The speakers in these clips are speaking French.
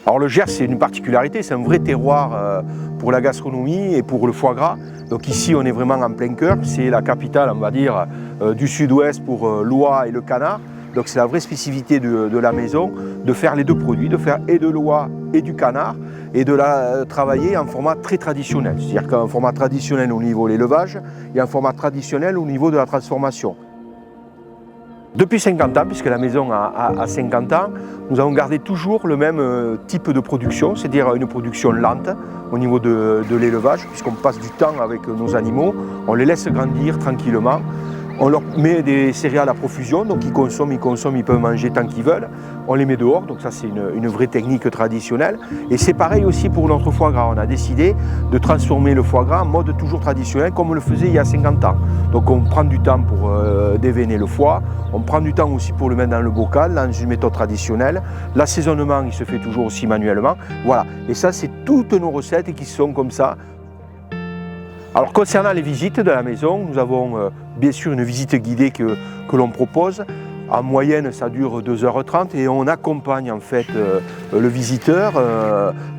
Alors le Gers, c'est une particularité, c'est un vrai terroir pour la gastronomie et pour le foie gras. Donc ici, on est vraiment en plein cœur, c'est la capitale, on va dire, du sud-ouest pour l'oie et le canard. Donc c'est la vraie spécificité de la maison, de faire les deux produits, de faire et de l'oie et du canard, et de la travailler en format très traditionnel. C'est-à-dire qu'un format traditionnel au niveau de l'élevage et un format traditionnel au niveau de la transformation. Depuis 50 ans, puisque la maison a 50 ans, nous avons gardé toujours le même type de production, c'est-à-dire une production lente au niveau de l'élevage, puisqu'on passe du temps avec nos animaux, on les laisse grandir tranquillement. On leur met des céréales à profusion, donc ils consomment, ils peuvent manger tant qu'ils veulent. On les met dehors, donc ça c'est une vraie technique traditionnelle. Et c'est pareil aussi pour notre foie gras. On a décidé de transformer le foie gras en mode toujours traditionnel, comme on le faisait il y a 50 ans. Donc on prend du temps pour déveiner le foie, on prend du temps aussi pour le mettre dans le bocal, dans une méthode traditionnelle. L'assaisonnement, il se fait toujours aussi manuellement. Voilà, et ça c'est toutes nos recettes qui sont comme ça. Alors concernant les visites de la maison, nous avons bien sûr une visite guidée que l'on propose. En moyenne, ça dure 2h30 et on accompagne en fait le visiteur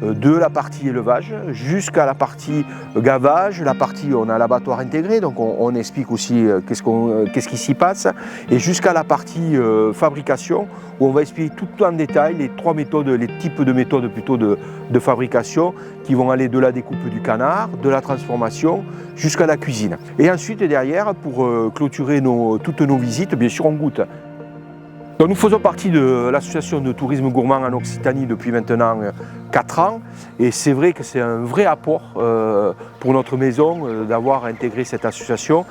de la partie élevage jusqu'à la partie gavage, la partie où on a l'abattoir intégré, donc on explique aussi qu'est-ce qui s'y passe, et jusqu'à la partie fabrication où on va expliquer tout en détail les trois méthodes, les types de méthodes plutôt de fabrication qui vont aller de la découpe du canard, de la transformation jusqu'à la cuisine. Et ensuite derrière, pour clôturer toutes nos visites, bien sûr on goûte. Donc nous faisons partie de l'association de tourisme gourmand en Occitanie depuis maintenant 4 ans et c'est vrai que c'est un vrai apport pour notre maison d'avoir intégré cette association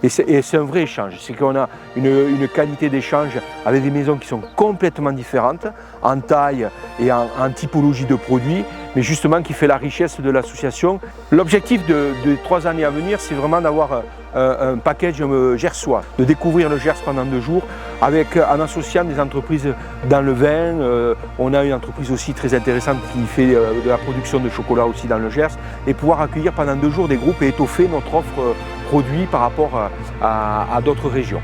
et c'est un vrai échange. C'est qu'on a une qualité d'échange avec des maisons qui sont complètement différentes en taille et en typologie de produits, mais justement qui fait la richesse de l'association. L'objectif des 3 années à venir, c'est vraiment d'avoir un package gersois, de découvrir le Gers pendant 2 jours en associant des entreprises dans le vin. On a une entreprise aussi très intéressante qui fait de la production de chocolat aussi dans le Gers et pouvoir accueillir pendant 2 jours des groupes et étoffer notre offre produit par rapport à d'autres régions.